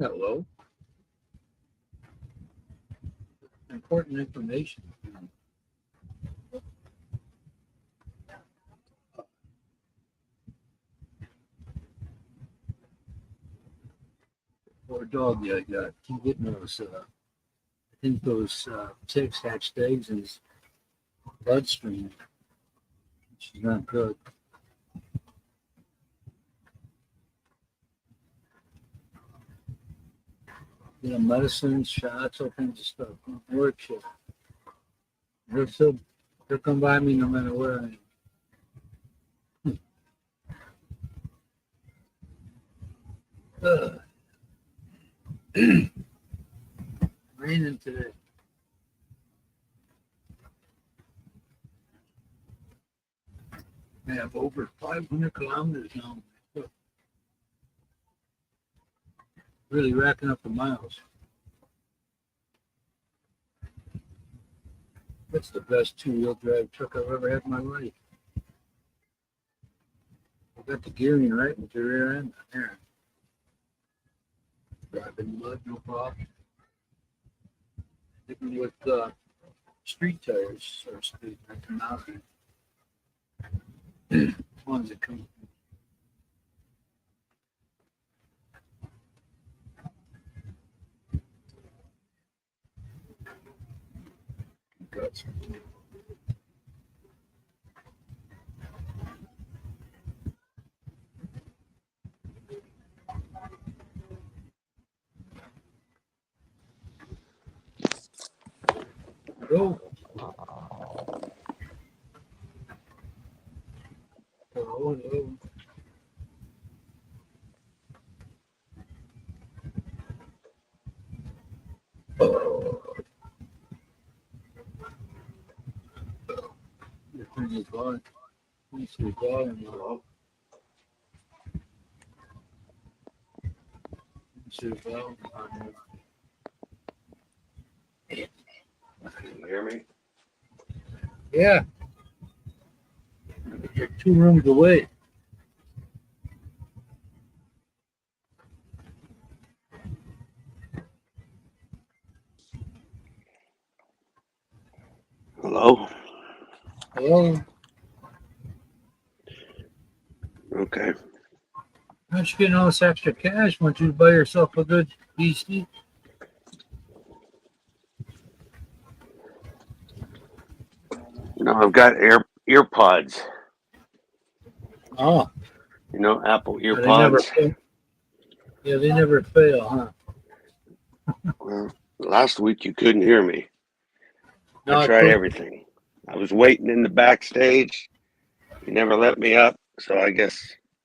Hello. Important information. Poor doggy I got. Keep getting those, I think those ticks hatched eggs in his bloodstream. She's not good. Medicines, shots, all kinds of stuff. Work shit. They'll come by me no matter where I am. Raining today. I have over 500 kilometers now. Really racking up the miles. That's the best two-wheel drive truck I've ever had in my life. I got the gearing right with the rear end there. Driving mud, no problem. Even with street tires, so to speak, I can out as long as it comes. Guts. Go. Hello. Turn this volume. Let me see the volume. Hello. Let me see the volume. Can you hear me? Yeah. You're 2 rooms away. Hello? Hello. Okay. How'd you get all this extra cash? Want you to buy yourself a good beastie? I've got earpods. Oh. Apple Yeah, they never earpods. fail. Yeah, they never fail, huh? Well, last week you couldn't hear me. No, I tried everything. I was waiting in the backstage. You never let me up, so I guess.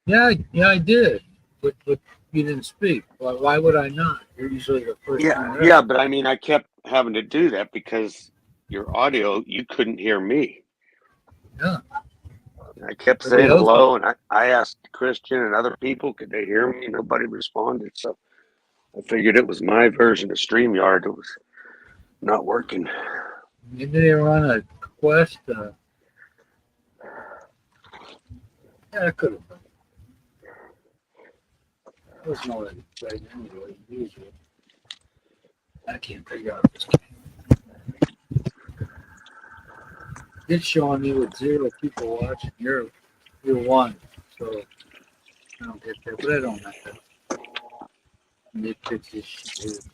Yeah, I did, but you didn't speak. Why would I not? You're usually the first. Yeah, but I mean, I kept having to do that because your audio, you couldn't hear me. Yeah. I kept saying hello, and I asked Christian and other people, could they hear me? Nobody responded, so I figured it was my version of StreamYard that was not working. Maybe they were on a quest. Yeah, I could have been. It was no right anyway. Usually, I can't figure out this game. It's showing me with 0 people watching. You're 1, so I don't get that, but I don't have to nitpick this shit.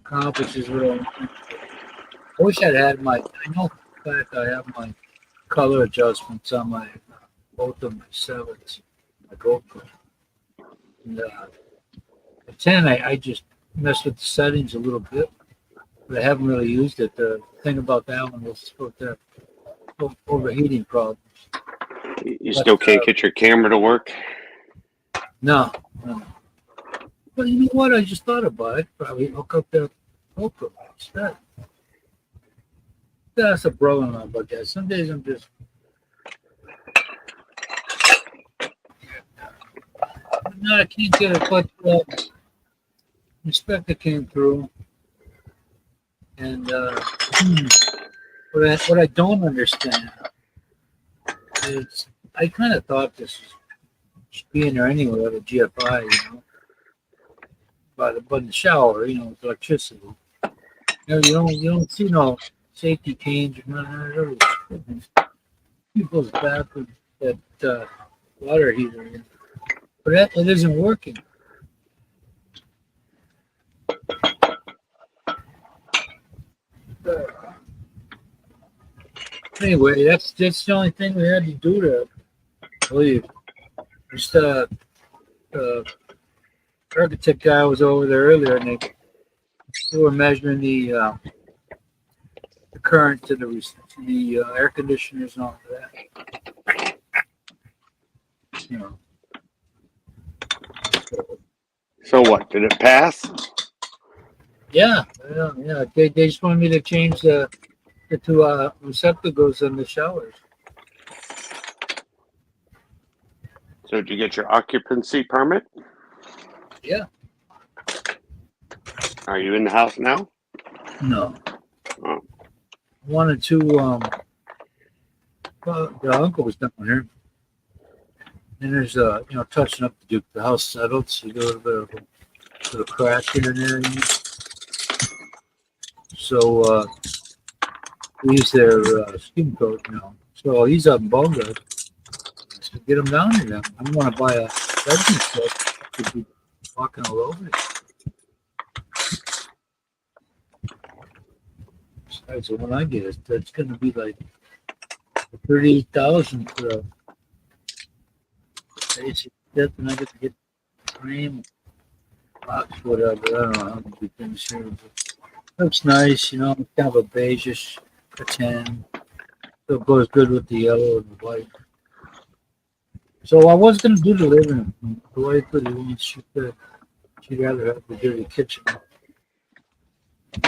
Accomplishes what I wish I'd had I know for a fact I have my color adjustments on both of my 7s, my GoPro. And the 10, I just messed with the settings a little bit, but I haven't really used it. The thing about that one was supposed to have overheating problems. You still can't get your camera to work? No. But you know what? I just thought about it. Probably hook up the GoPro instead. That's a bro about that. Some days I'm just. No, I can't get it. But Inspector came through, and what I don't understand is I kind of thought this Should be in there anyway at a GFI, you know. But in the shower, you know, with electricity. You know, you don't see no safety canes or none of those. People's bathroom that water heater, in. But it isn't working. Anyway, that's the only thing we had to do there. I believe. Just architect guy was over there earlier, and they were measuring the current to the air conditioners and all of that. You know. So what? Did it pass? Yeah. They just wanted me to change the two receptacles in the showers. So did you get your occupancy permit? Yeah. Are you in the house now? No. Oh. Wanted to well, the uncle was down here. And there's touching up to do the house settled, so you do a little bit of a little crack here and there. You know? So we use their skin coat now. So he's up in Bogart. So get him down here now. I'm gonna buy a bedroom set. Could be walking all over it. Besides the one I get, that's gonna be like 38,000 for a basic set, and I get to get frame, box, whatever. I don't know how many things here. But looks nice, you know, kind of a beigeish tan. So it goes good with the yellow and the white. So I was gonna do the living room. The wife really wants she'd rather have the dirty kitchen.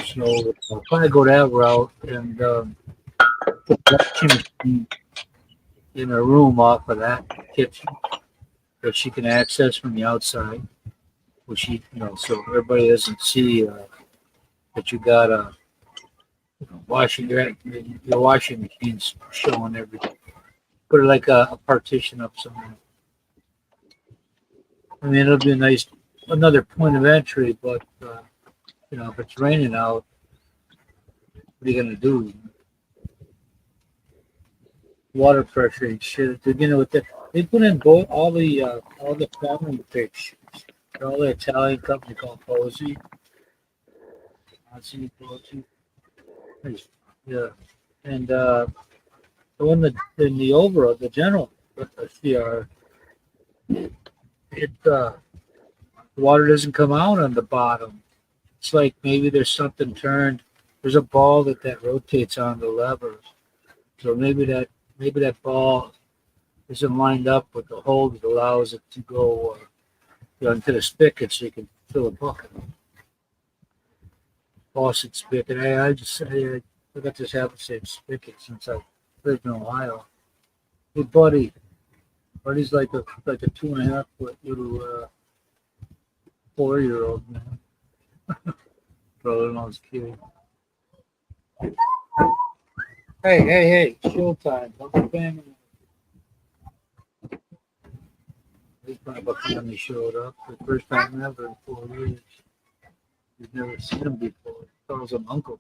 So I'll probably go that route and put the washing machine in a room off of that kitchen that she can access from the outside. Well, so everybody doesn't see that you got a your washing machine's showing everything. Put it like a partition up somewhere. I mean, it'll be another point of entry, but if it's raining out, what are you gonna do? Water pressure and shit. They put in all the plumbing fixtures. All the Italian company called Posey. Yeah, and the one that in the overall, the general CR, the water doesn't come out on the bottom. It's like maybe there's something turned. There's a ball that rotates on the levers. So maybe that ball isn't lined up with the hole that allows it to go into the spigot so you can fill a bucket. Faucet spigot. I got this habit of saying spigot since I lived in Ohio. Hey, buddy's like a 2.5 foot little 4-year-old man. Brother-in-law's kid. Hey, showtime. Uncle family. This Uncle family showed up for the first time ever in 4 years. We've never seen him before. Calls him Uncle.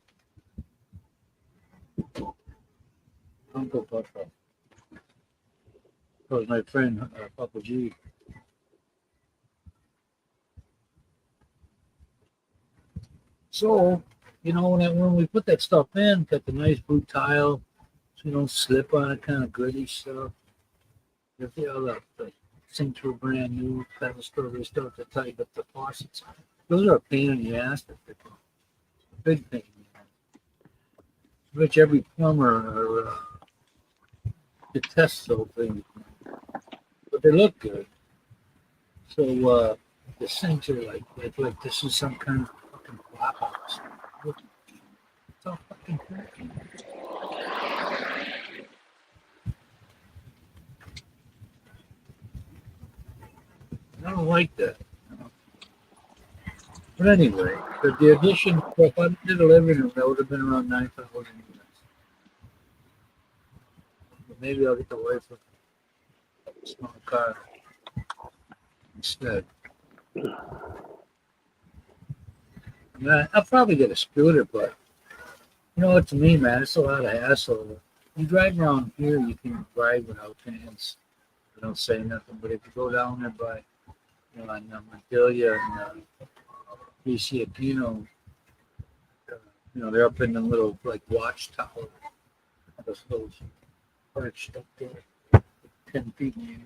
Uncle Papa. That was my friend, Papa G. So, when we put that stuff in, got the nice blue tile, so you don't slip on it, kind of gritty stuff. The sinks were brand new, pedestal, they still have to tighten up the faucets. Those are a pain in the ass. A big pain. Which every plumber detests those things. But they look good. So the sinks are like this is some kind of fucking flop house. It's all fucking cracky. I don't like that. But anyway, the addition, if I did a living room, that would have been around 9,000 units. But maybe I'll get the wife a small car. instead. I'll probably get a scooter, but you know what? To me, man, it's a lot of hassle. You drive around here, you can drive without pants. You don't say nothing. But if you go down there by, you know, on Madelia and PC Aquino, you know, they're up in the little like watchtower. Those perched up there, 10 feet in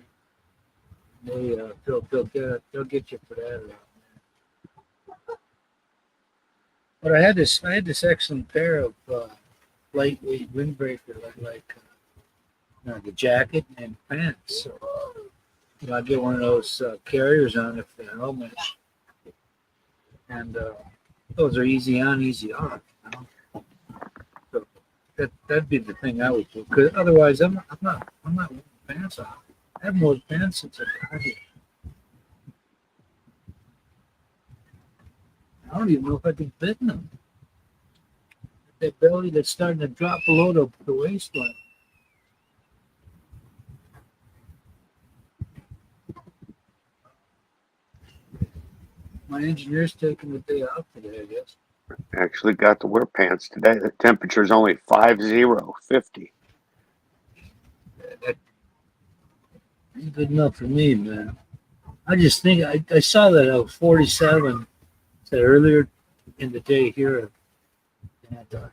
the air. They'll get you for that around there. But I had this excellent pair of lightweight windbreaker, you know, the jacket and pants. So, you know, I get one of those carriers on if the helmet, and those are easy on, easy off. You know? So that'd be the thing I would do. Because otherwise, I'm not wearing pants on. I haven't worn pants since I got here. I don't even know if I can fit in them. That belly that's starting to drop below the waistline. My engineer's taking the day off today, I guess. Actually got to wear pants today. The temperature's only 50. That ain't good enough for me, man. I just think I saw that I was 47 said earlier in the day here. And, you know,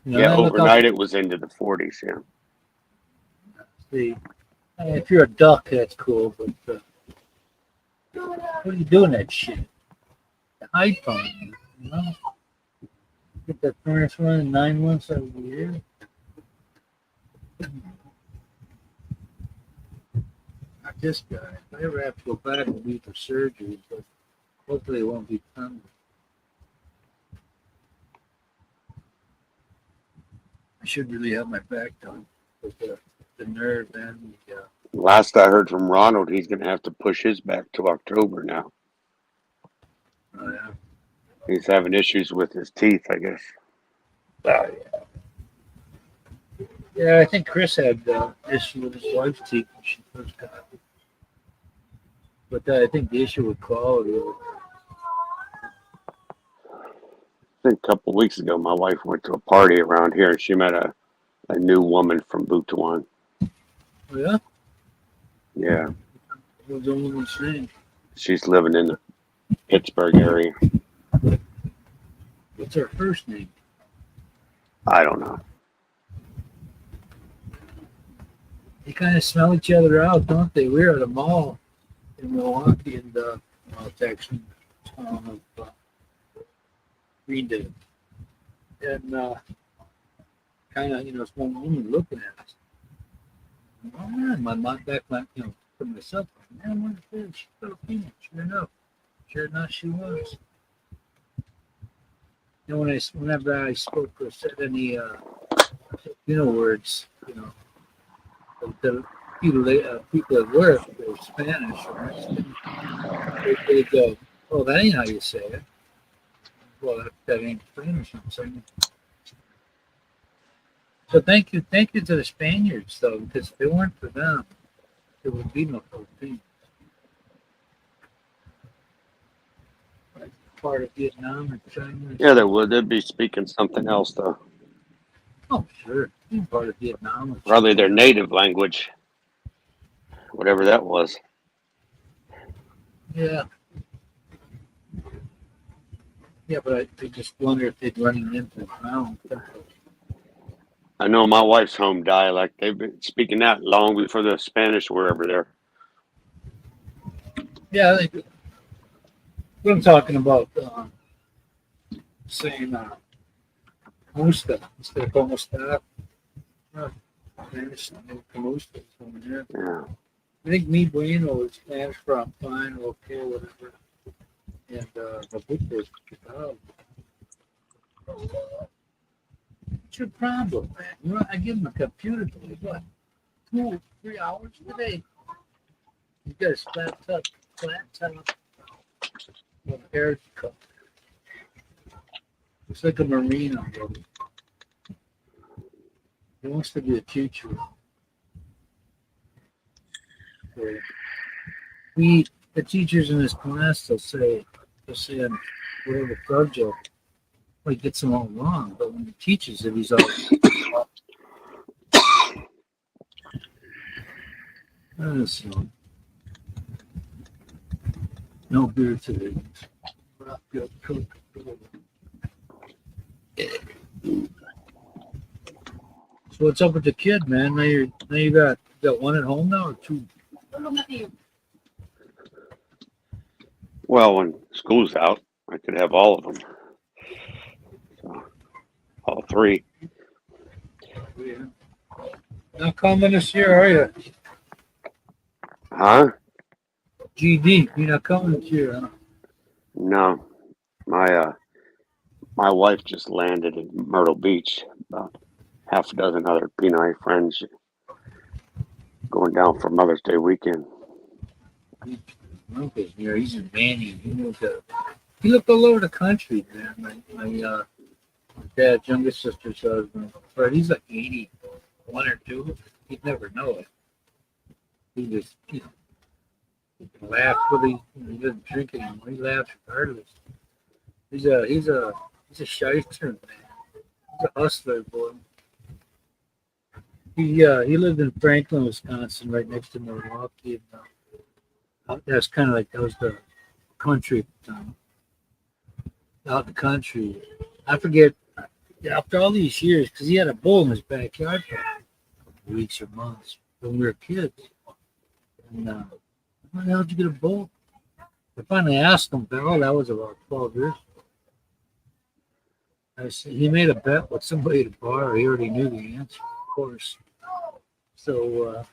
Yeah, overnight it was into the 40s. Yeah. See, if you're a duck, that's cool, but what are you doing that shit? Hide from it, you know? Get that furnace running 9 months out of the year. Not this guy. If I ever have to go back, it'll be for surgery, but hopefully it won't be permanent. I should really have my back done with the nerve and the. Last I heard from Ronald, he's going to have to push his back to October now. Oh, yeah. He's having issues with his teeth, I guess. Oh, yeah. Yeah, I think Chris had issue with his wife's teeth when she first got it. But I think the issue with quality. I think a couple of weeks ago, my wife went to a party around here, and she met a new woman from Butuan. Oh, yeah? Yeah. What was the woman's name? She's living in the Pittsburgh area. What's her first name? I don't know. They kind of smell each other out, don't they? We were at a mall in Milwaukee, and Texas, Greendale, and kind of, you know, it's one woman looking at us. Oh man, my mind back, you know, for myself. Man, what is this? She's Filipino. Sure enough, she was. You know, whenever I spoke or said any Filipino words, you know, the people at work, they're Spanish or Mexican, they go, "Oh, that ain't how you say it." Well, that ain't Spanish, I'm saying. So thank you to the Spaniards, though, because if it weren't for them, there would be no Philippines. Like part of Vietnam or China. Yeah, they would. They'd be speaking something else, though. Oh, sure. Part of Vietnam. Or Probably their native language, whatever that was. Yeah. Yeah, but I just wonder if they'd run into the ground. I know my wife's home dialect. They've been speaking that long before the Spanish were ever there. Yeah, they do. What I'm talking about, saying musta instead of como está. Spanish, musta. Yeah. I think mi bueno is Spanish for I'm fine, okay, whatever. And mabuti is oh. What's your problem, man? You know, I give him a computer to me, what? 2 or 3 hours a day. You got a flat top with air cup. It's like a marine on it. He wants to be a teacher. So, the teachers in his class, they'll say on whatever subject, well, he gets them all wrong, but when he teaches it, he's all, so, no beer today. So what's up with the kid, man? Now you got one at home now or two? Well, when school's out, I could have all of them. So, all three. Yeah. Not coming this year, are you? Huh? GD, you're not coming this year, huh? No. My wife just landed in Myrtle Beach. About half a dozen other Peni friends going down for Mother's Day weekend. Uncle's here. He's in Manny. He looked all over the country, man. My dad's youngest sister's husband, Fred, he's like 81 or 2. He'd never know it. He just, he laughed he doesn't drink anymore. He laughs regardless. He's a shyster, man. He's a hustler, boy. He lived in Franklin, Wisconsin, right next to Milwaukee. And, that was the country out in the country. I forget, after all these years, because he had a bull in his backyard for a couple weeks or months when we were kids. And how the hell did you get a bull? I finally asked him, that was about 12 years ago. I said, he made a bet with somebody at a bar. He already knew the answer, of course. So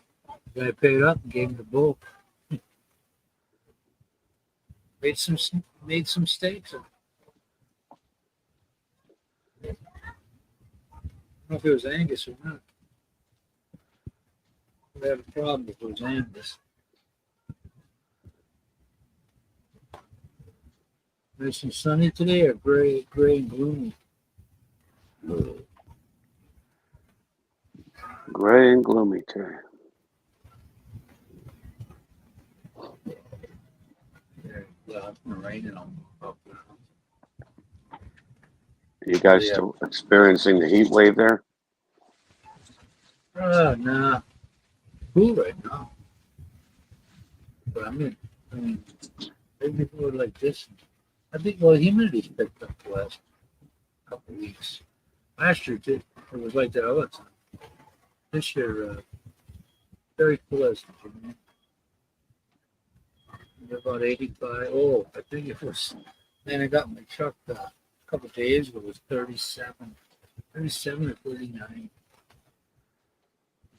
the guy paid up and gave him the bull. Made some steaks. I don't know if it was Angus or not. We had a problem if it was Angus. Nice and sunny today, or gray and gloomy? Gray and gloomy today. Yeah, it's been raining on up there. You guys still experiencing the heat wave there? Nah. Cool right now. But I mean, maybe if it were like this, I think, humidity's picked up the last couple of weeks. Last year, it was like that all the time. This year, very pleasant, you know. About 85. Oh, I think it was, man, I got my truck a couple of days ago. It was 37 or 39.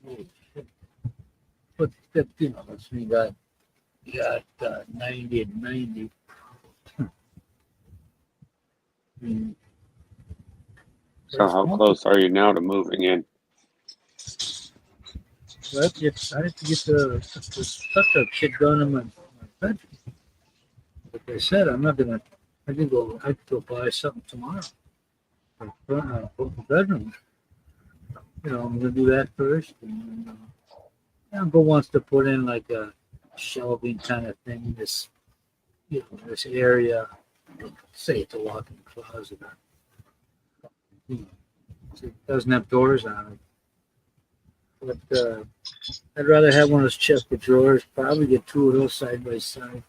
Holy shit. But, you know, that's when you got 90 and 90. So how close are you now to moving in? Well, I have to get the touch-up shit done in my bedroom. Like I said, I could go buy something tomorrow. For the bedroom. You know, I'm gonna do that first. And Uncle wants to put in like a shelving kind of thing in this, this area. Say it's a walk-in closet. It doesn't have doors on it. But I'd rather have one of those chest of drawers, probably get two of those side by side,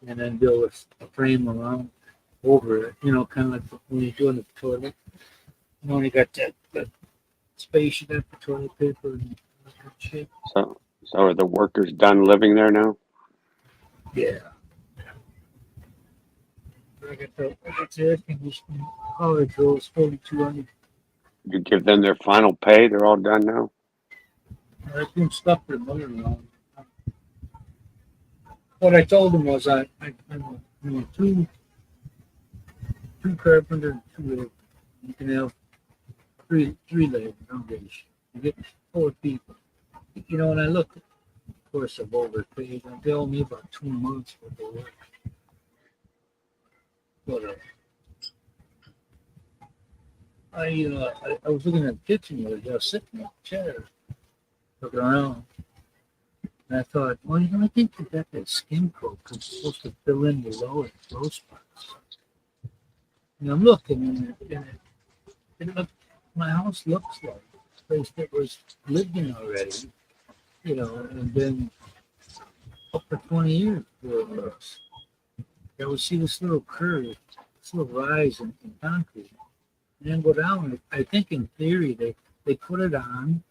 and then build a frame around over it, kind of like when you're doing the toilet. You only got that space, you got the toilet paper and shit. So are the workers done living there now? Yeah. I got the air conditioning, power drills, 4,200. You give them their final pay? They're all done now? I think stuff for the mother-in-law. What I told him was I'm two carpenter, two labor. You can have three labor, no days. You get 4 people. When I look, of course, I've overpaid. They owe me about 2 months worth of work. But I was looking at the kitchen the other day. I was sitting in a chair, looking around. And I thought, well, I think they got that skim coat because it's supposed to fill in the low spots. And I'm looking, it looked, my house looks like a place that was lived in already, and then up for 20 years before it looks. I would see this little curve, this little rise in concrete, and then go down. I think in theory they put it on,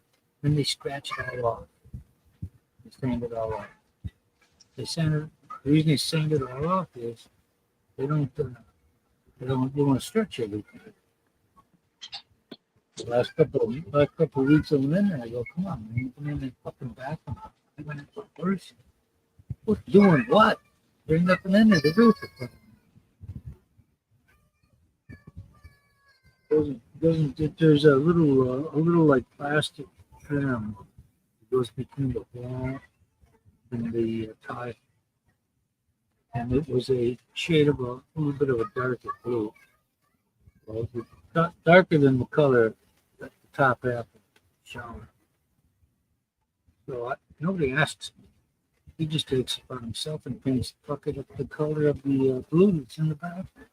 then they scratch it all off. They sand it all off. The reason they sand it all off is they don't want to stretch everything. The last couple of weeks I went in there, I go, come on, man, come in and fucking back. I went into worse. What's doing what? There's nothing in there to do with it. There's a little like plastic trim that goes between the wall and the tie, and it was a shade of a little bit of a darker blue, well, darker than the color at the top half of the shower. So nobody asks me. He just takes it on himself and paints the color of the blue that's in the bathroom.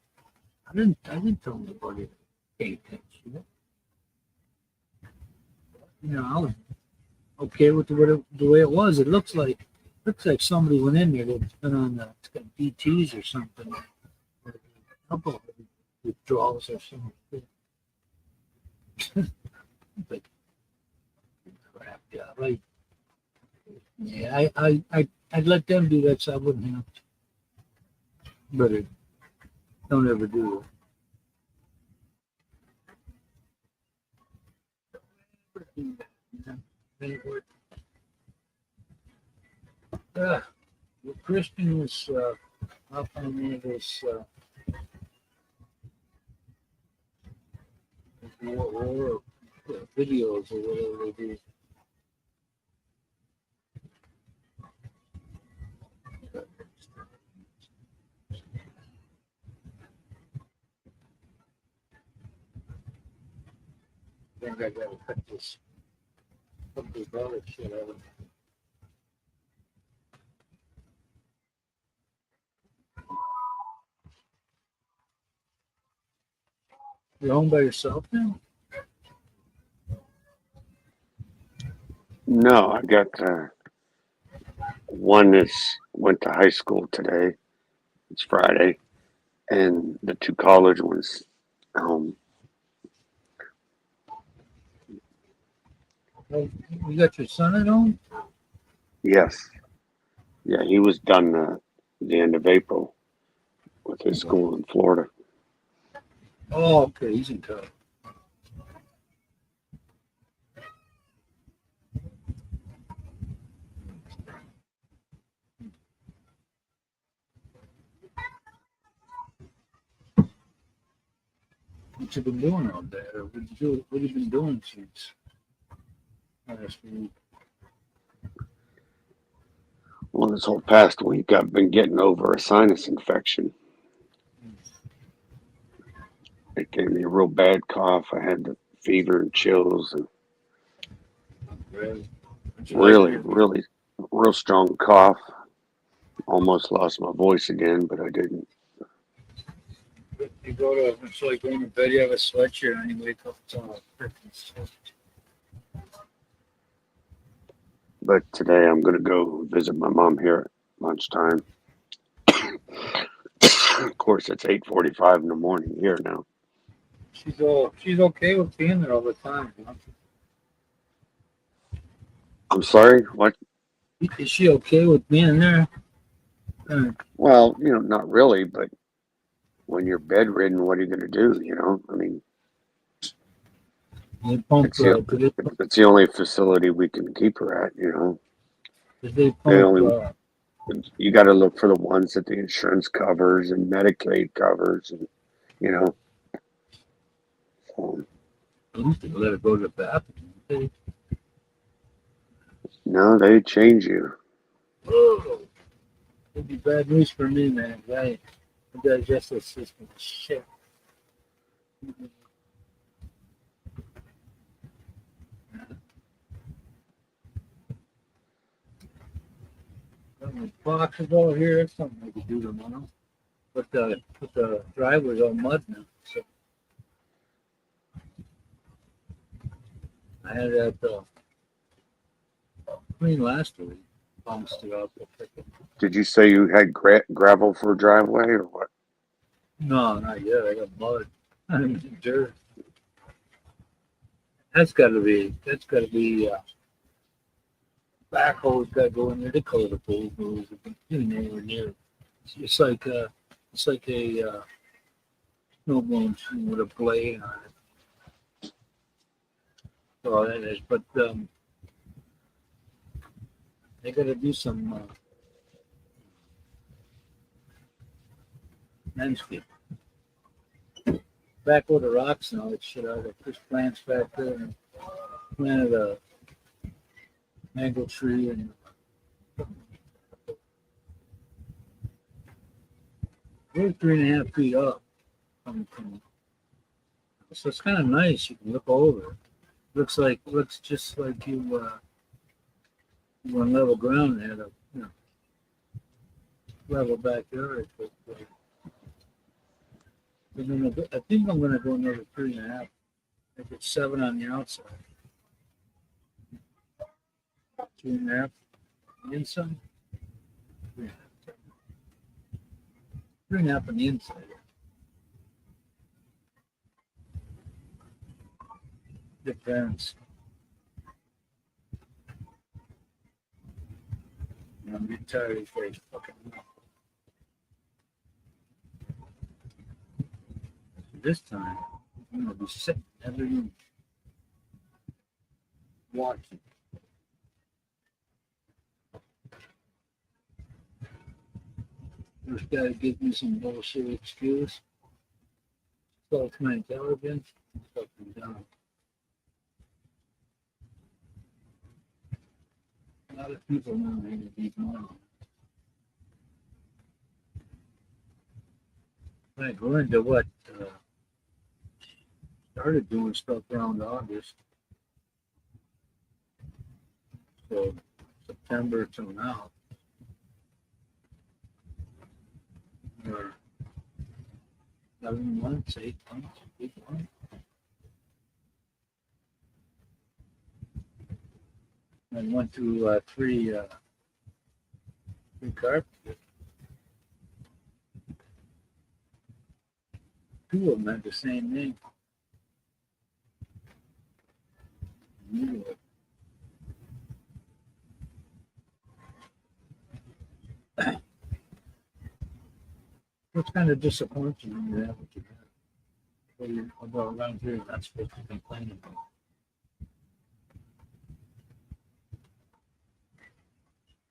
I didn't tell nobody to paint that shit. I was okay with the way it was. It looks like somebody went in there that's been on the DTs or something. Or a couple of withdrawals or something. But crap, yeah, right. Yeah, I'd let them do that so I wouldn't have to. But don't ever do it. Well, Christian was up on one of those war videos or whatever they do. I think I gotta cut this garlic shit out of it. You're home by yourself now? No, I got one that went to high school today. It's Friday, and the two college ones home. Well, you got your son at home? Yes. Yeah, he was done the end of April with his school in Florida. Oh, okay, he's in college. What you been doing all day? Or what have you been doing since last week? Well, this whole past week, I've been getting over a sinus infection. It gave me a real bad cough. I had the fever and chills, and really, real strong cough. Almost lost my voice again, but I didn't. You go to, it's like going to bed, you have a sweatshirt and you wake up, it's all freaking sweat. But today I'm going to go visit my mom here at lunchtime. Of course, it's 8:45 in the morning here now. She's okay with being there all the time. Huh? I'm sorry, what? Is she okay with being there? Well, not really, but when you're bedridden, what are you going to do? I mean, it's the only facility we can keep her at. You got to look for the ones that the insurance covers and Medicaid covers, and So, At least they let her go to the bathroom. no, they change you. Oh, it'd be bad news for me, man. My digestive system is shit. boxes over here. That's something we could do tomorrow. But the driveway's all mud now. So I had that clean last week. Bounced it up. Did you say you had gravel for driveway or what? No, not yet. I got mud. Dirt. That's got to be. Backhoe's got to go in there to color the pool. Nowhere near. It's like a snowblower machine with a blade on it. So that is. But they got to do some landscape. Back where the rocks now, it should have fish plants back there and planted a mango tree and we're 3.5 feet up. So it's kind of nice. You can look over. Looks just like you on level ground and had a level backyard. But, I think I'm gonna go another 3.5. I think it's 7 on the outside. 2.5 on the inside. 3.5 on the inside. Depends. I'm getting tired of these days. Fucking. This time, I'm gonna be sitting every room watching. This guy gives me some bullshit excuse. Insults my intelligence. Fucking dumb. A lot of people know how to be money. I go into what started doing stuff around August. So September till now. Or 11 months, 8 months, 8 months. I went to three carpenters. 2 of them had the same name. It's kind of disappointing when you have what you have. Well, you're about around here, you're not supposed to complain about.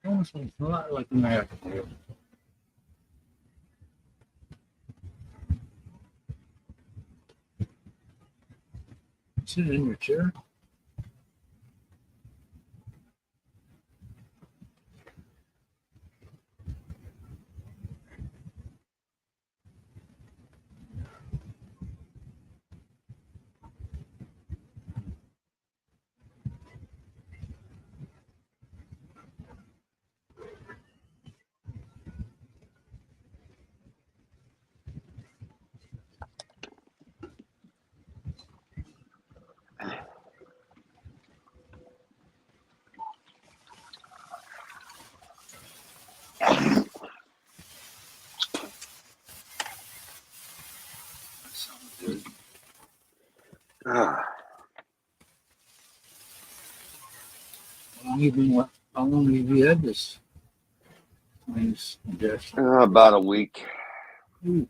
Honestly, it's a lot like America. Sit in your chair. Ah, How long have you had this? Nice congestion. about a week. Ooh.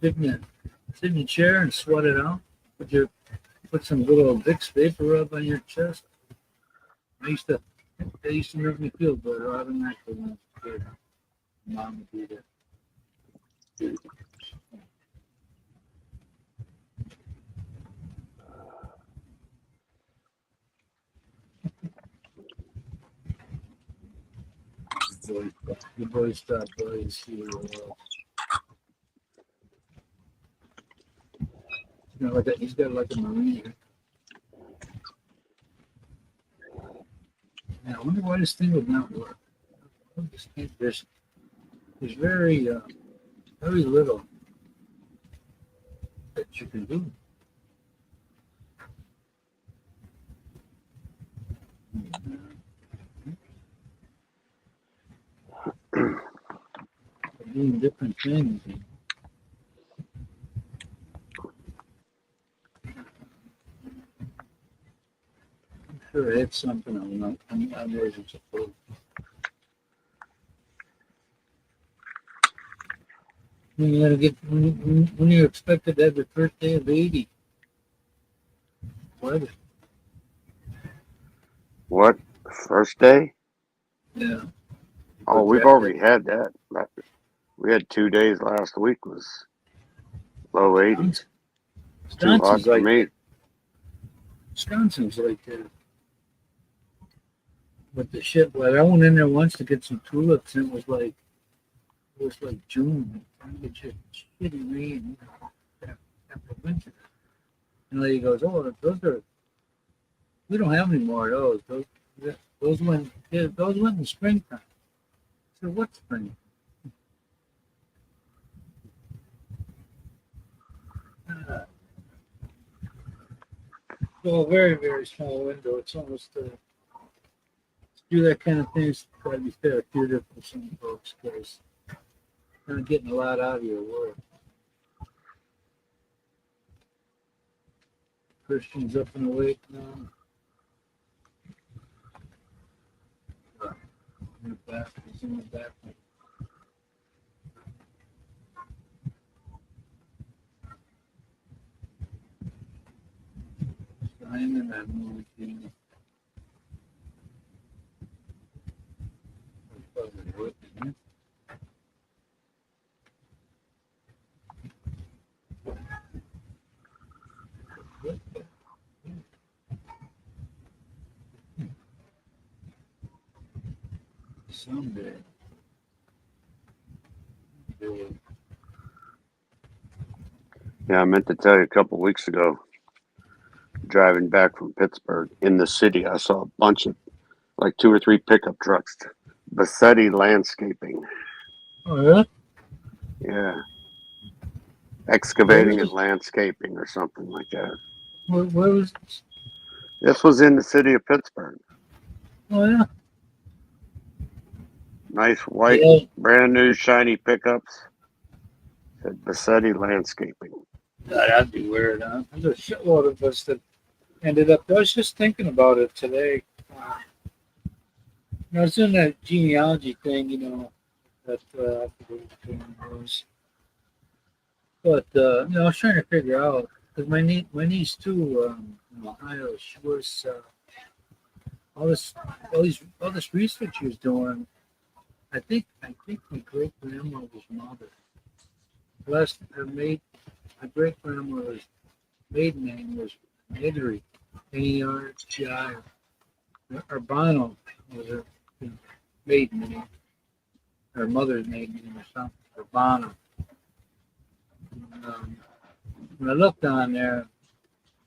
Sit in your chair and sweat it out. Put some good old Vicks vapor rub on your chest. They used to make me feel better. I haven't actually been good. Mom would do that. The boys stopped by to see her. He's got like a marine. wonder why this thing would not work. There's very little that you can do. Doing different things. I'm sure it's something I'm losing support. When you when you're expected to have your first day of 80. What? What? First day? Yeah. Oh, we've already had that. We had 2 days last week was low 80s. It's too hot for me. Wisconsin's like that. But the shit, well, I went in there once to get some tulips, and it was like June. Get shitty rain after winter. And the lady goes, "Oh, we don't have any more of those. Those went in springtime." I said, "What spring?" So a very, very small window. It's almost to do that kind of thing is probably therapeutic for some folks because you're not getting a lot out of your work. Christian's up and awake now. In the back, he's in the back. I'm in that movie. Someday. Yeah, I meant to tell you a couple of weeks ago, driving back from Pittsburgh in the city, I saw a bunch of like 2 or 3 pickup trucks. Bassetti Landscaping. Oh, yeah? Yeah. Excavating and landscaping or something like that. Where was this? This was in the city of Pittsburgh. Oh, yeah. Nice white, brand new shiny pickups. Said Bassetti Landscaping. That'd be weird, huh? There's a shitload of us that ended up. I was just thinking about it today. I was doing that genealogy thing, that I forget what the thing was. But I was trying to figure out because my niece too, in Ohio, she was all this research she was doing. I think my great grandmother's mother. My great grandmother's maiden name was Nedry, Nergi. Urbano was her maiden name, her mother's maiden name or something. Urbano. When I looked on there,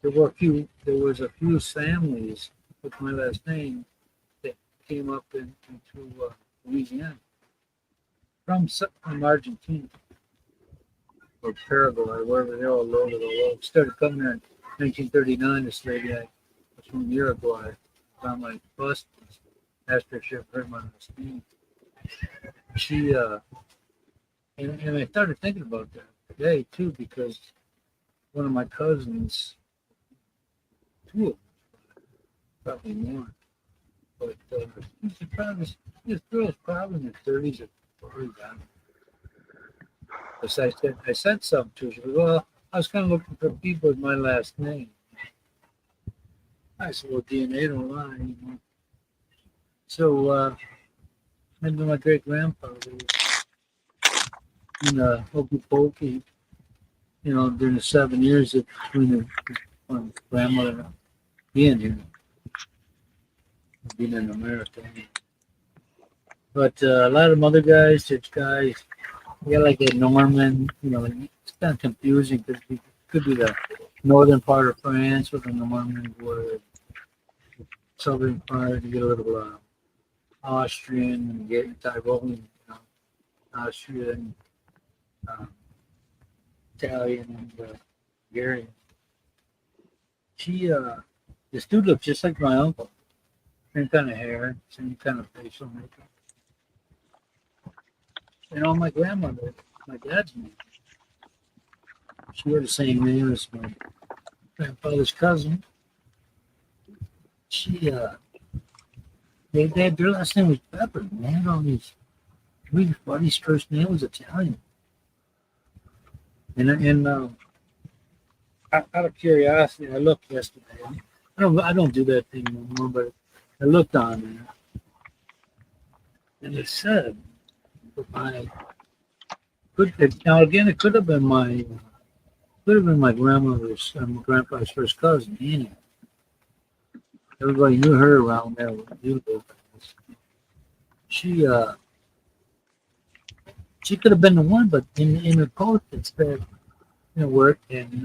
there was a few families with my last name that came up into Louisiana from Argentina or Paraguay, wherever they're all over the world. Started coming there in 1939. This lady was from Uruguay. On my bus after she heard my last name. She and I started thinking about that today too because one of my cousins, 2 of them, probably more, but this girl's probably in her 30s or 40s. I said something to her. She goes, "Well, I was kind of looking for people with my last name." I said, "Well, DNA don't lie, So, maybe my great grandfather was in Hokey Pokey, during the 7 years between my grandmother being here, being in America. But a lot of other guys, such guys, like a Norman, it's kind of confusing because it could be the northern part of France with the Normans, where the southern part you get a little Austrian and Tyrolian, Austrian, um, Italian, and Hungarian. This dude looks just like my uncle. Same kind of hair, same kind of facial makeup. My grandmother, my dad's name, she had the same name as my grandfather's cousin. Their last name was Pepper. They had all these. Buddy's first name was Italian. And out of curiosity, I looked yesterday. I don't do that thing no more, but I looked on there, and it said, now again, it could have been my grandmother's, my grandpa's first cousin, Annie. Everybody knew her around there when you lived. She could have been the one, but in her post it said, work, and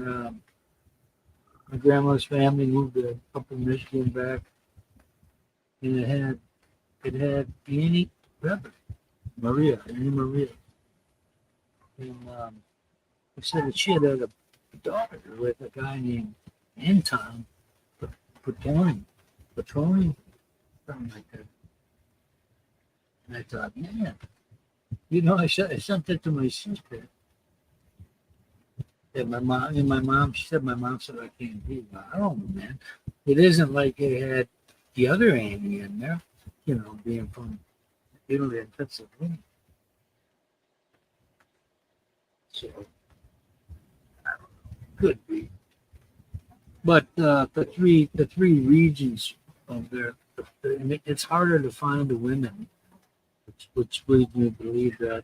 my grandma's family moved up from Michigan back, and it had Annie Maria, and it said that she had a daughter with a guy named Anton Petroni, something like that. And I thought, man, I sent it to my sister. And my mom, she said I can't be. I don't know, man. It isn't like it had the other Annie in there, being from Italy and Pennsylvania. So, I don't know. Could be. But the three regions of there, it's harder to find the women, which leads me to believe that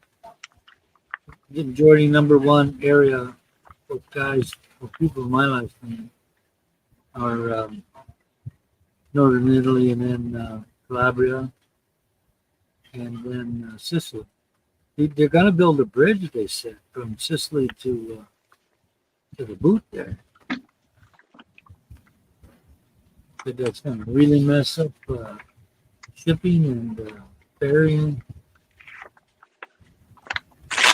the majority number one area of guys or people in my lifetime are northern Italy, and then Calabria, and then Sicily. They're going to build a bridge, they said, from Sicily to the boot there. But that's going to really mess up shipping and ferrying.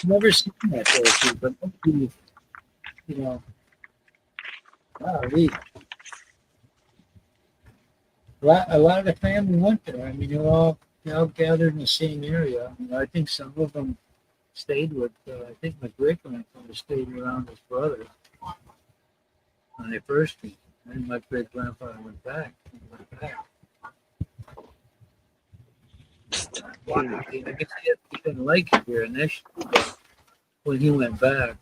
Never seen that there, but hopefully, a lot of the family went there. I mean, they all gathered in the same area. I think some of them stayed with. I think my great grandfather stayed around his brother when they first came. And my great grandfather went back. I guess he didn't like it here initially, but when he went back,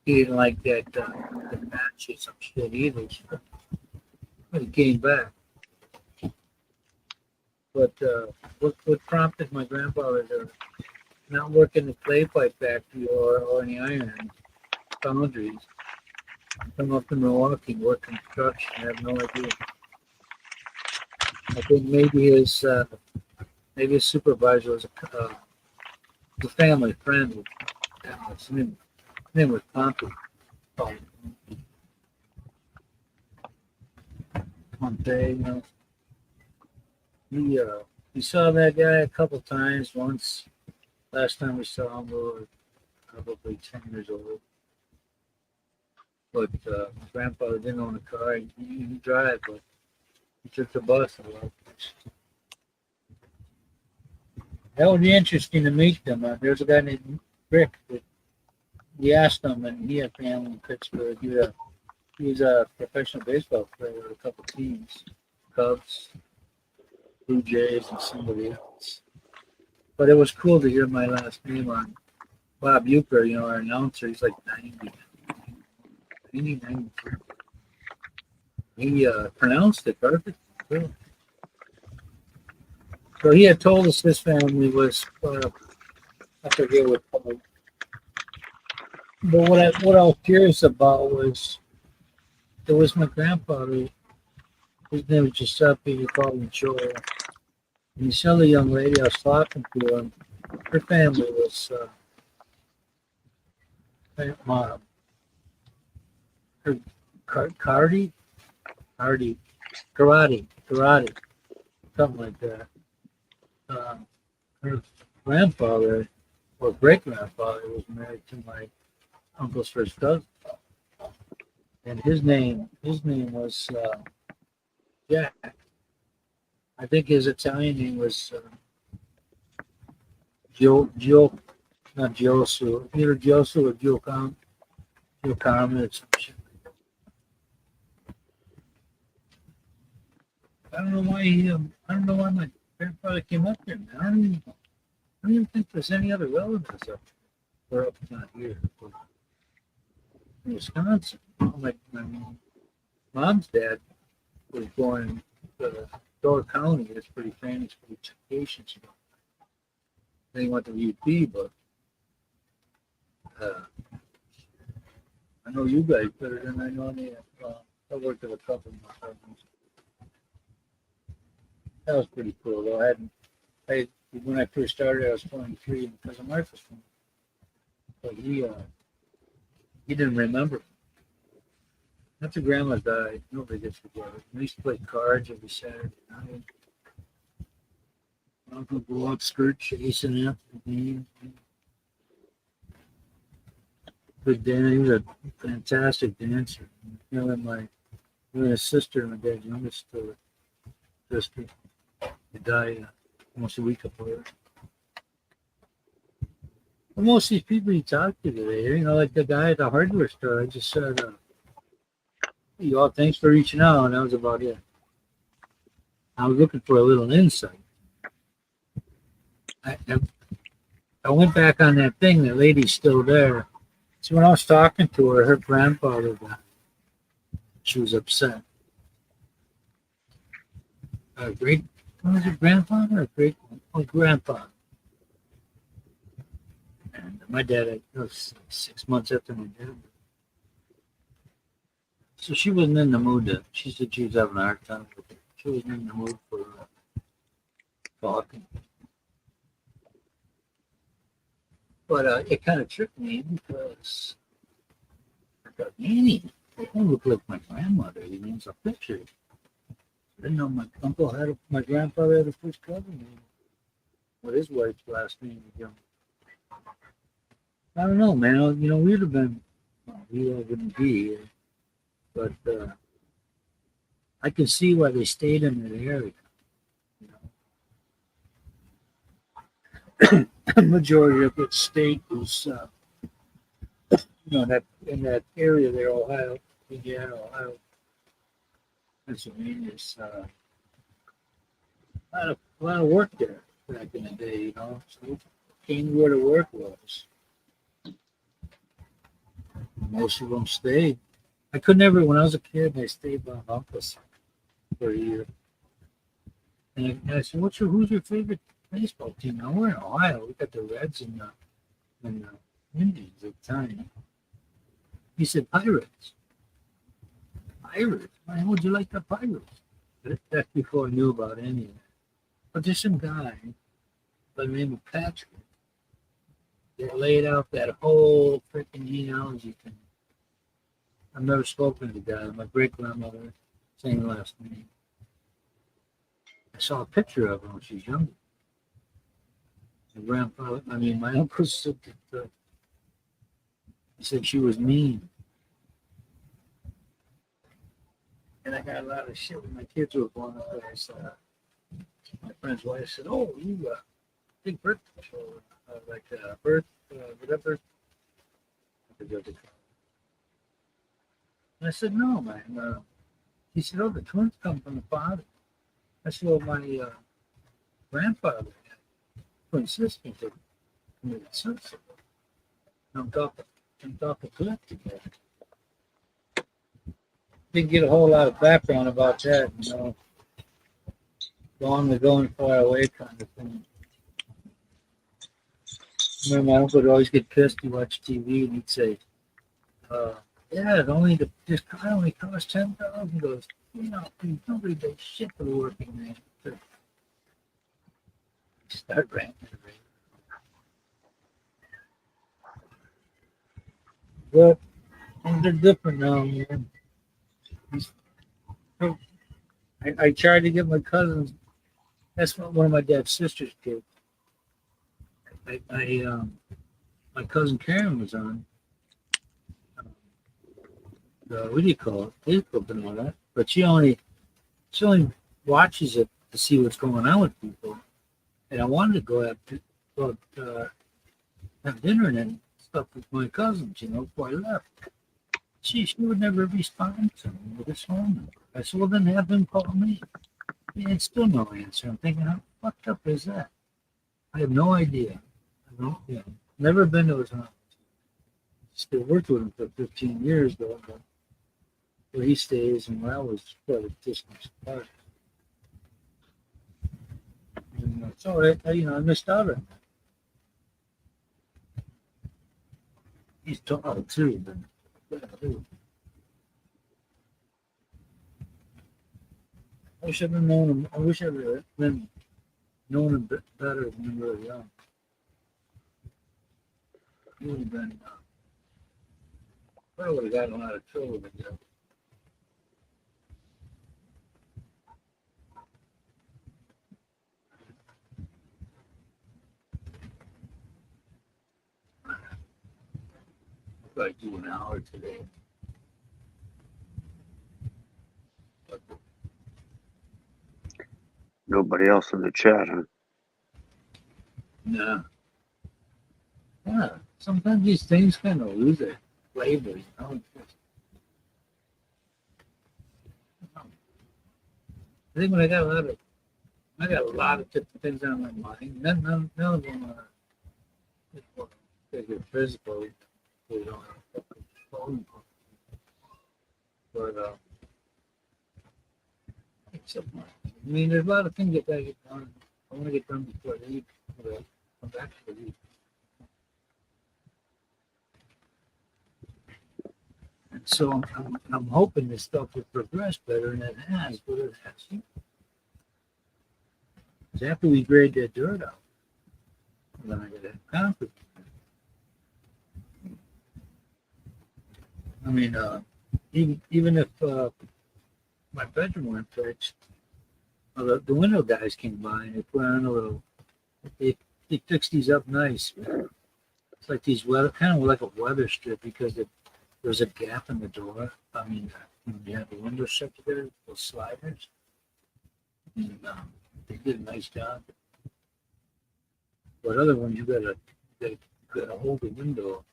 he didn't like that the matches and shit either. So but he came back. But what prompted my grandfather to not work in the clay pipe factory or in the iron foundries, come up to Milwaukee, work construction? I have no idea. I think maybe his supervisor was a family friend. His name was Pompey. Pompey, we saw that guy a couple times. Once, last time we saw him, we were probably 10 years old. But my grandfather didn't own a car. He drive, but he took the bus a lot. That would be interesting to meet them. There's a guy named Rick that we asked him, and he had family in Pittsburgh. He was a professional baseball player with a couple teams, Cubs, Blue Jays, and somebody else. But it was cool to hear my last name on Bob Uecker, our announcer. He's like 90. He pronounced it perfect. Too. So he had told us his family was, I forget what. But what I was curious about was, it was my grandfather. His name was Giuseppe. He called him Joe. And he saw the young lady I was talking to. And her family was mom. Her karate, something like that. her grandfather or great grandfather was married to my uncle's first cousin, and his name was Jack. I think his Italian name was Gio, not Giosu, either Giosu or Giocamo or some shit. I don't know why I don't know why my grandfather came up here, man. I don't even think there's any other relatives up or up not here. In Wisconsin. My mom's dad was born in Door County. It's pretty famous for education. Then he went to UP, but I know you guys better than I know any. I worked with a couple of my cousins. That was pretty cool, though. When I first started, I was 23, and cousin Mark was 20. But he didn't remember. After Grandma died, nobody gets together. We used to play cards every Saturday night. My uncle would go out skirt chasing after the game. Good dancer. He was a fantastic dancer. You know, me and his sister, my dad's youngest sister, they died almost a week apart. Well, most of these people you talk to today, you know, like the guy at the hardware store, I just said, hey, all thanks for reaching out, and that was about it. I was looking for a little insight. I went back on that thing, that lady's still there. So when I was talking to her, her grandfather died. She was upset. Was it grandfather or great? Oh, grandfather. And my dad, it was 6 months after my dad. So she wasn't in the mood she said she was having a hard time with it. She wasn't in the mood for talking. But it kind of tricked me because I thought, Annie, they don't look like my grandmother. He names a picture. I didn't know my grandfather had a first cousin. What his wife's last name was. I don't know, man. You know, we'd have been, we all wouldn't be here, but I can see why they stayed in that area. You know? Majority of its state was, that in that area there, Ohio, Indiana, Ohio, Pennsylvania. A lot of work there back in the day, you know. So came where the work was. Most of them stayed. I could never, when I was a kid, I stayed by my uncle's for a year. And I said, who's your favorite baseball team? Now we're in Ohio. We got the Reds and the Indians at the time. He said, Pirates. Pirates? Why would you like the Pirates? That's before I knew about any of that. But there's some guy by the name of Patrick that laid out that whole freaking genealogy thing. I've never spoken to the guy. My great grandmother, same last name. I saw a picture of her when she was younger. My uncle said that he said she was mean. And I got a lot of shit when my kids were born up there. My friend's wife said, "Oh, you big birth control, birth, whatever." And I said, "No, man." He said, "Oh, the twins come from the father." I said, "Well, my grandfather had twin sisters that committed suicide. Jumped off a cliff together." Didn't get a whole lot of background about that, you know. Going far away kind of thing. Remember, my uncle would always get pissed. He watched TV and he'd say, "Yeah, this car only costs $10,000." He goes, "You know, nobody does shit for the working man." Start ranting. But they're different now, man. I tried to get my cousins That's what one of my dad's sisters did. My cousin Karen was on. What do you call it? Facebook and all that. But she only watches it to see what's going on with people. And I wanted to have dinner and stuff with my cousins, before I left. She would never respond to me with his phone number. I said, well, then have them call me. And still no answer. I'm thinking, how fucked up is that? I have no idea. I don't, never been to his house. Still worked with him for 15 years, though. But where he stays and where I was quite a distance apart. And so I missed out on that. He's tall too, but I wish I'd have known him. I wish I'd have been known him better when we were young. He would have been. I would have gotten a lot of trouble with that. Like do an hour today. But Nobody else in the chat, huh? nah. Yeah. Sometimes these things kind of lose their flavor, I think when I got a lot of different things on my mind. None of them are physical. You know, but except, I mean, there's a lot of things that I get done. I want to get done before I leave. Come back to the leave. And so I'm hoping this stuff will progress better, and it has, but it hasn't. Because after we grade that dirt out, then I got to have concrete. I mean, even if my bedroom weren't fixed, the window guys came by and they put on a little. They fixed these up nice. It's like these kind of like a weather strip because there's a gap in the door. I mean, when you have the window shut together, those sliders. And they did a nice job. But other ones, you gotta hold the window,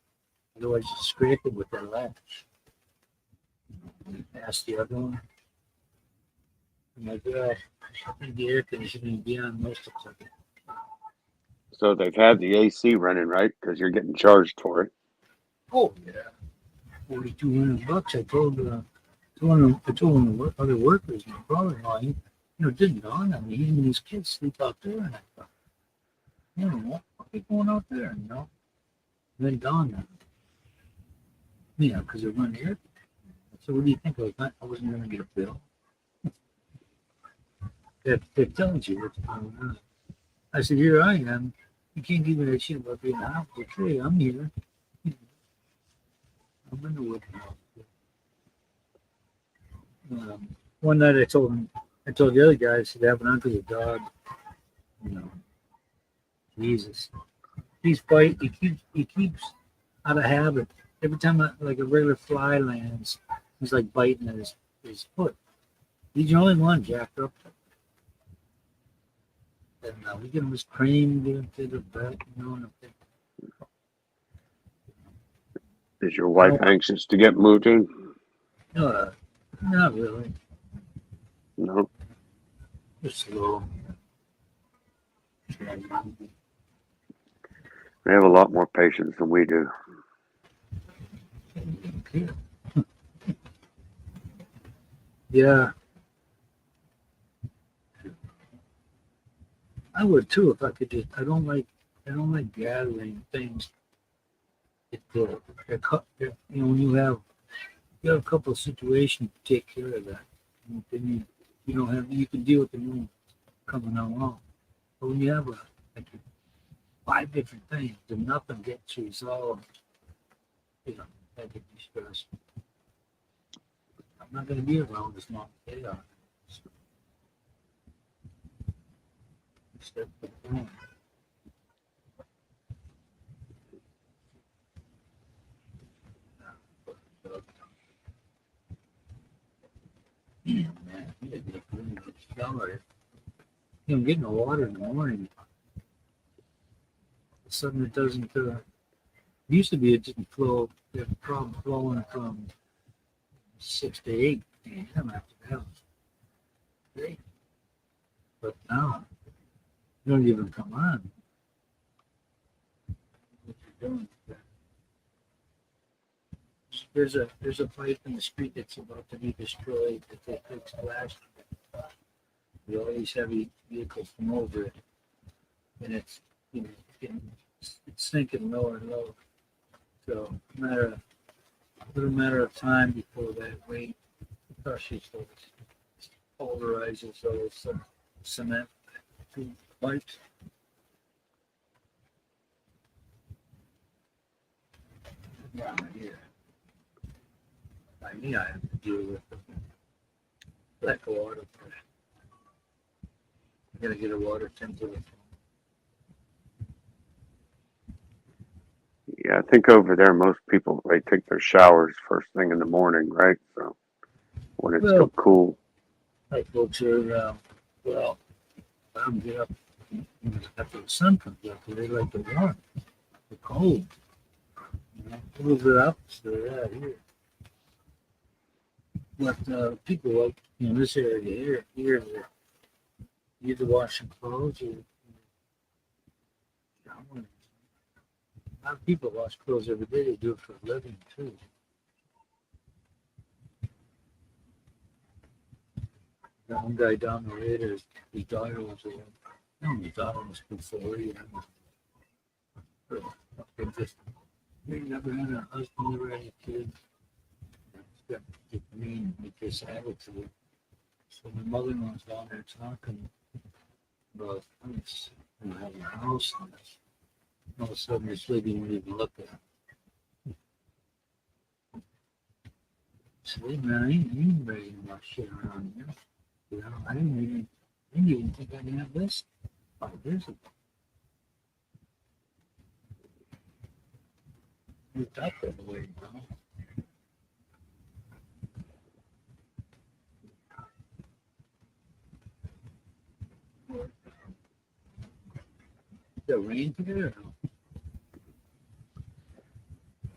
otherwise you scrape it with that latch. Past the other one. I'm like, well, I think the air conditioning be on most of the time. So they've had the AC running, right? Because you're getting charged for it. Oh yeah, $4,200. I told the other workers, my brother-in-law, it didn't dawn on me. He and his kids sleep out there, and I thought, what are they going out there? And then dawned on me, because they're running here. So what do you think? I wasn't going to get a bill. That tells you what's going on. I said, here I am. You can't give me that shit about being out of the tree. I'm here. I'm in the woodhouse. One night I told the other guy, I said, I have an ugly dog. Jesus. He's fighting. He keeps out of habit. Every time like a regular fly lands, he's like biting at his foot. He's the only one jacked up. And we give him his cream, give him to the vet, Is your wife anxious to get moved in? No, not really. No. Just slow. They have a lot more patience than we do. Yeah. I would too if I could just. I don't like gathering things. When you have a couple of situations to take care of that, then you don't have. You can deal with the new coming along. But when you have like 5 different things and nothing gets resolved, that could be stressful. I'm not going to be around as long as they are. Step one. Man, you gotta get a really good shower. You don't get no water in the morning. Suddenly it doesn't. Used to be it didn't flow. It had a problem flowing from 6 to 8 a.m. after the house. Great. But now, you don't even come on. What you doing? There's a pipe in the street that's about to be destroyed that they fixed last year. With all these heavy vehicles come over it, and it's it's sinking lower and lower. So little matter of time before that weight crushes those, pulverizes those cement pipes. Down here. By me, I have to deal with lack of water. I gotta get a water temper. Yeah, I think over there most people they take their showers first thing in the morning, right? So when it's still Well, cool. I folks are well, I don't get up after the sun comes up. They like the warm, the cold. You know, a little bit opposite out here. But people like this area here, they're either washing clothes or showering. A lot of people wash clothes every day. They do it for a living too. That one guy down the road, his daughter was his daughter was before, they just they never had a husband, never had a kid. It's got the mean with this attitude. So my mother-in-law's down there talking about us and having a house and this. All of a sudden this lady won't even look at him. I said, hey man, I ain't ready to much shit around here. You know, I didn't even think I'd have this 5 years ago. We talked that way, you know. The rain today or no?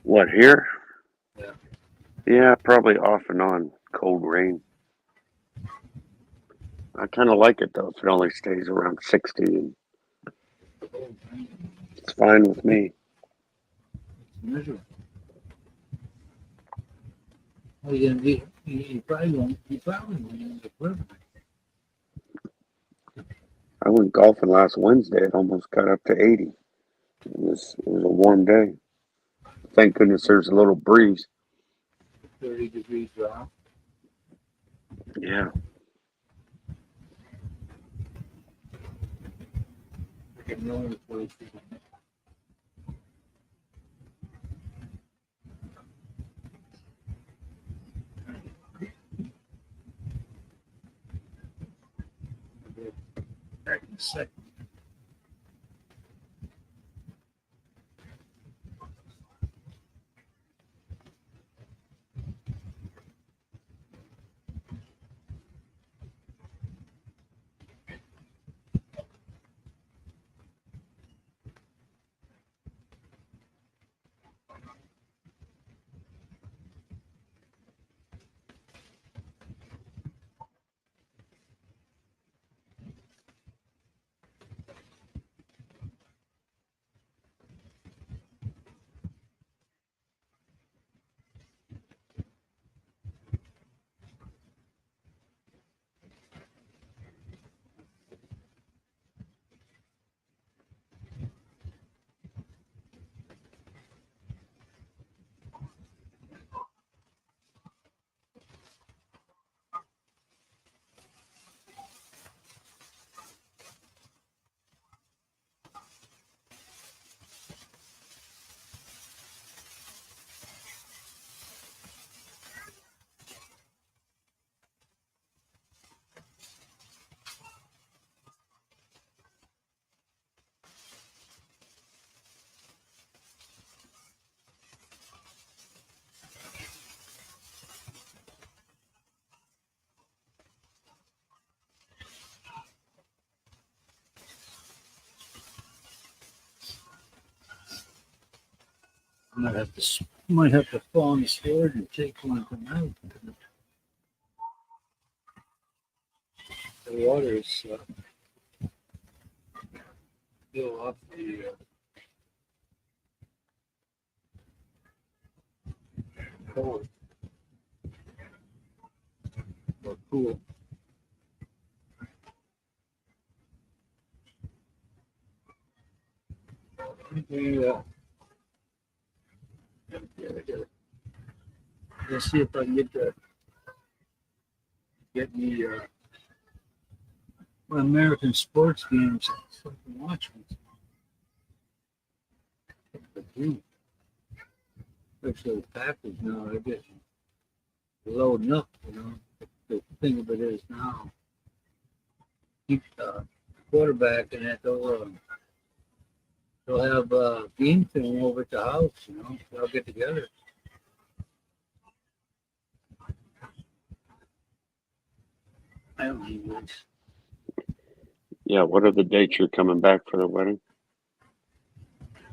What here? Yeah. Yeah, probably off and on cold rain. I kind of like it though if it only stays around 60 and Cold rain. it's fine with me. It's miserable. Well, you're gonna be, you probably won't. You probably won't use equipment. I went golfing last Wednesday. It almost got up to 80. It was a warm day. Thank goodness there's a little breeze. 30 degrees drop. Yeah. I can know the place. Back in a second. Might have to fall on the sword and take one from out. The water is still off the cold or cool. Yeah, let's see if I can get me my American sports games so I can watch them. Especially the Packers now, they're getting loading up, you know. The thing of it is now, keep quarterback and that they'll have game film over at the house, you know. They'll get together. I don't need this. Yeah, what are the dates you're coming back for the wedding?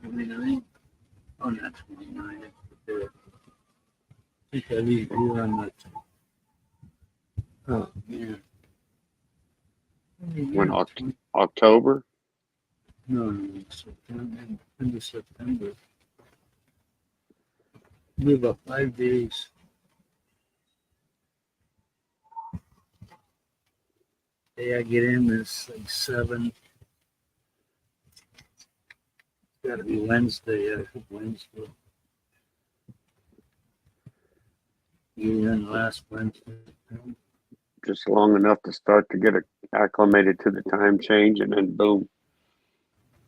29? Oh, not 29. I think I leave here on the. Oh, man. When October? No, September. End of September. We about 5 days. Day I get in is like 7. It's got to be Wednesday. I think Wednesday. You're in last Wednesday. Just long enough to start to get acclimated to the time change, and then boom,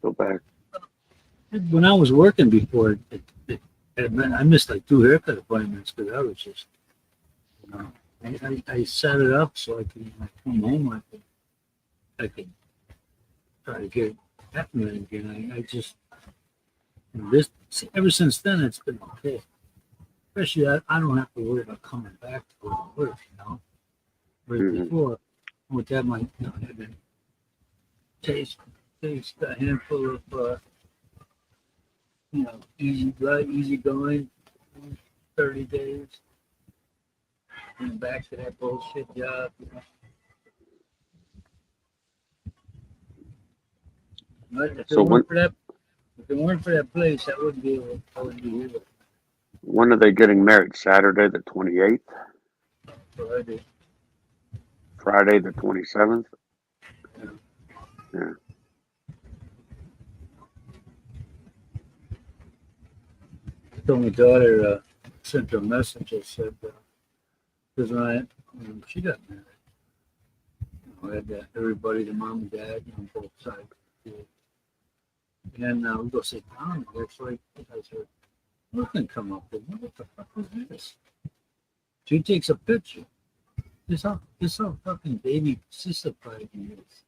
go back. When I was working before, I missed like 2 haircut appointments because I was just, you know, I set it up so I could when I come home. I could try to get happening again. I just this ever since then it's been okay. Especially I don't have to worry about coming back to go to work, you know. Whereas before, with that, my I had to taste a handful of easy going, 30 days, and back to that bullshit job. You know. But if it weren't for that place, I wouldn't be here. When are they getting married? Saturday the 28th? Friday. Friday the 27th? Yeah. I told my daughter, sent her a message that said, because when she got married, I had everybody, the mom and dad, on both sides. And we go sit down. It's like, I said, nothing come up with me. What the fuck was this? She takes a picture. This how fucking baby sister pride he is.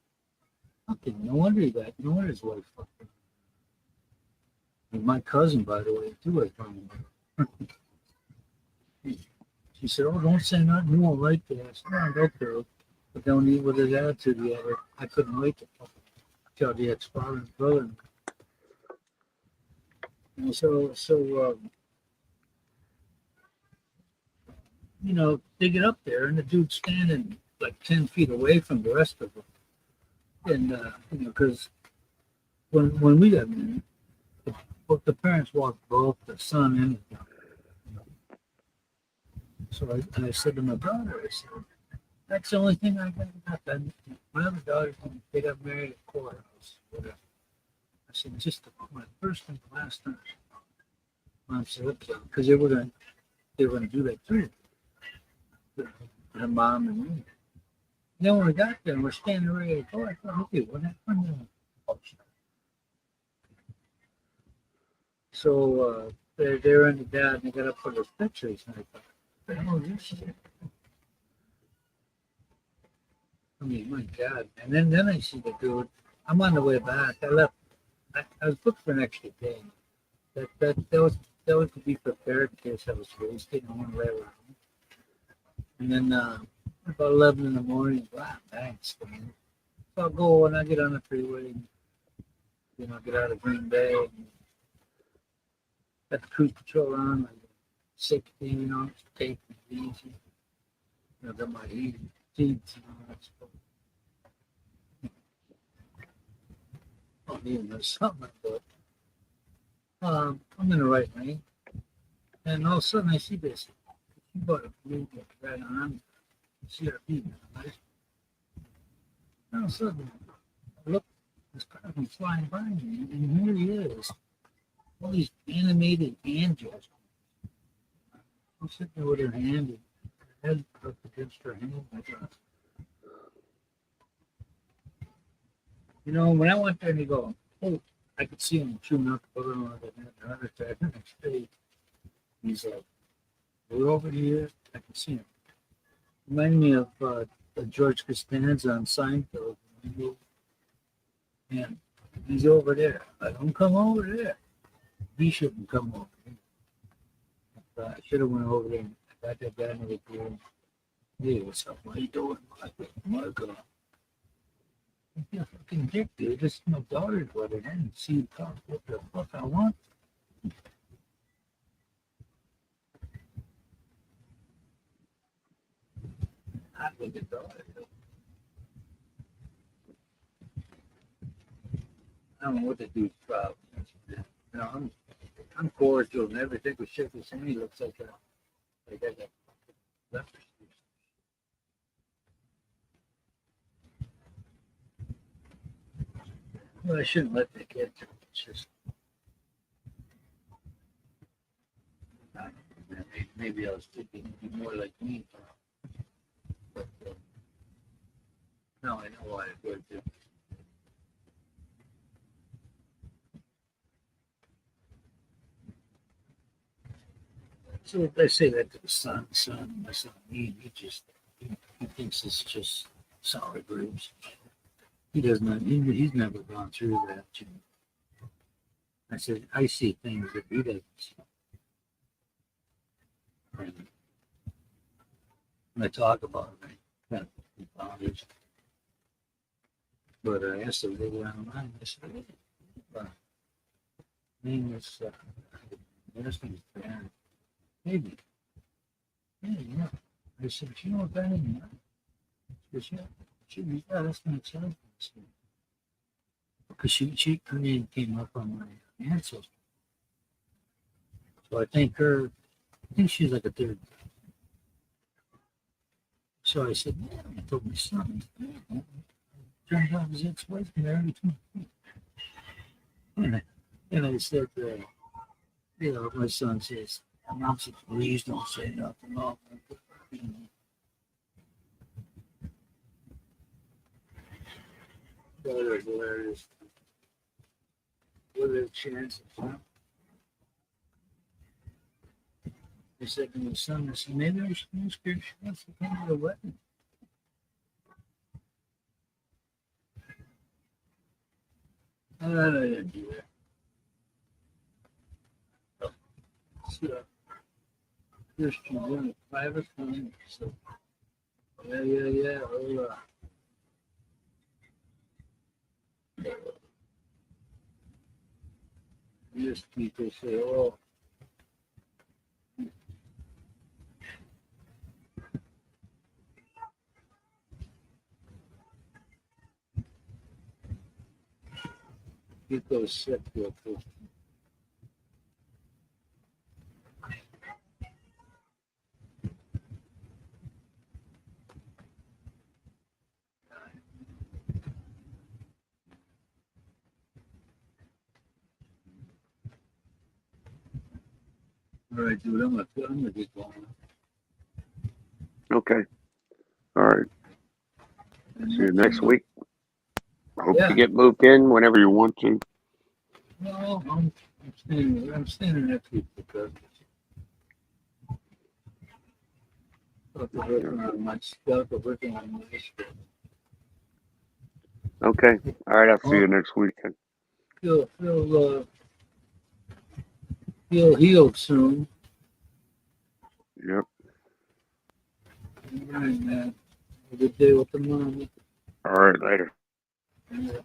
Fucking no wonder his wife fucking. And my cousin, by the way, too, I found out. She said, "Oh, don't say nothing. You won't like that." I said, "No, don't care." But don't eat with his attitude yet. I couldn't wait to fucking tell the ex-father and brother. And so you know, they get up there and the dude's standing like 10 feet away from the rest of them. And, you know, because when we got married, the parents walked both the son and the daughter. You know. So I said to my daughter, I said, that's the only thing I got about. My other daughters, they got married at the courthouse, whatever. I said, just my first and last time. Mom said, okay, because they were going to do that too. Her mom and me. Then when we got there, we're standing ready to go. I thought, okay, what happened? So they're in the dad and they got up for those pictures. And I thought, what the hell is this shit? I mean, my God. And then I see the dude. I'm on the way back. I left. I was booked for an extra day. That was to be prepared in case I was wasted. I want to lay around. And then about 11 in the morning, wow, thanks, man. So I'll go and I get on the freeway, and, you know, get out of Green Bay. And got the cruise control on, like 16, take it easy. Got my heated seats and all that stuff. Oh, even there's something, but I'm in the right lane. And all of a sudden I see this. She bought a blue right on CRP. Right? And all of a sudden, I look, this car comes flying by me, and here he is. All these animated hand gestures. I'm sitting there with her hand, and her head up against her hand. I thought, when I went there and you go, oh, I could see him chewing up the other one that had a heart attack the next day. He's like, we're over here. I can see him. Remind me of George Costanza on Seinfeld. And he's over there. I don't come over there. He shouldn't come over there. I should have went over there and got that guy in the room. Hey, what's up? What are you doing? My God. You're a fucking dick, dude. This is my daughter's wedding. I didn't see you talk what the fuck I want. I look at daughter. I don't know what to do. I'm cordial and everything with shit with me looks like I got leprosy. Well, I shouldn't let the kid. It's just maybe I was thinking more like me. But now I know why I would do. So if I say that to the son, my son, he thinks it's just sour grapes. He does not. He's never gone through that. I said, I see things that he doesn't see. And when I talk about it, I kind of bothers. But I asked him later on the line, I said, name is medicine fan. Maybe. Yeah. I said, you know what that is? She said, yeah, that's my child. Because her name came up on my ancestry. So I think she's like a third. So I said, yeah, I told my son. Turns out his ex-wife married me. And I said, my son says, Mom said, please don't say nothing. Oh, brother, hilarious. What are the chances, huh? I said to my son, I said, maybe I should ask her if she wants to come to the wedding. I didn't do that. So, Christian in a private home. So, yeah. Well, just people say, oh, get those sick real quick. All right, dude, I'm gonna get going. Okay. All right. See you next week. Hope you get moved in whenever you want to. No, I'm staying next week because I'm working on my stuff. I'm working on my stuff. Okay. All right. I'll see you next weekend. Feel healed soon. Yep. All right, man. Have a good day with the mom. All right. Later. Yeah.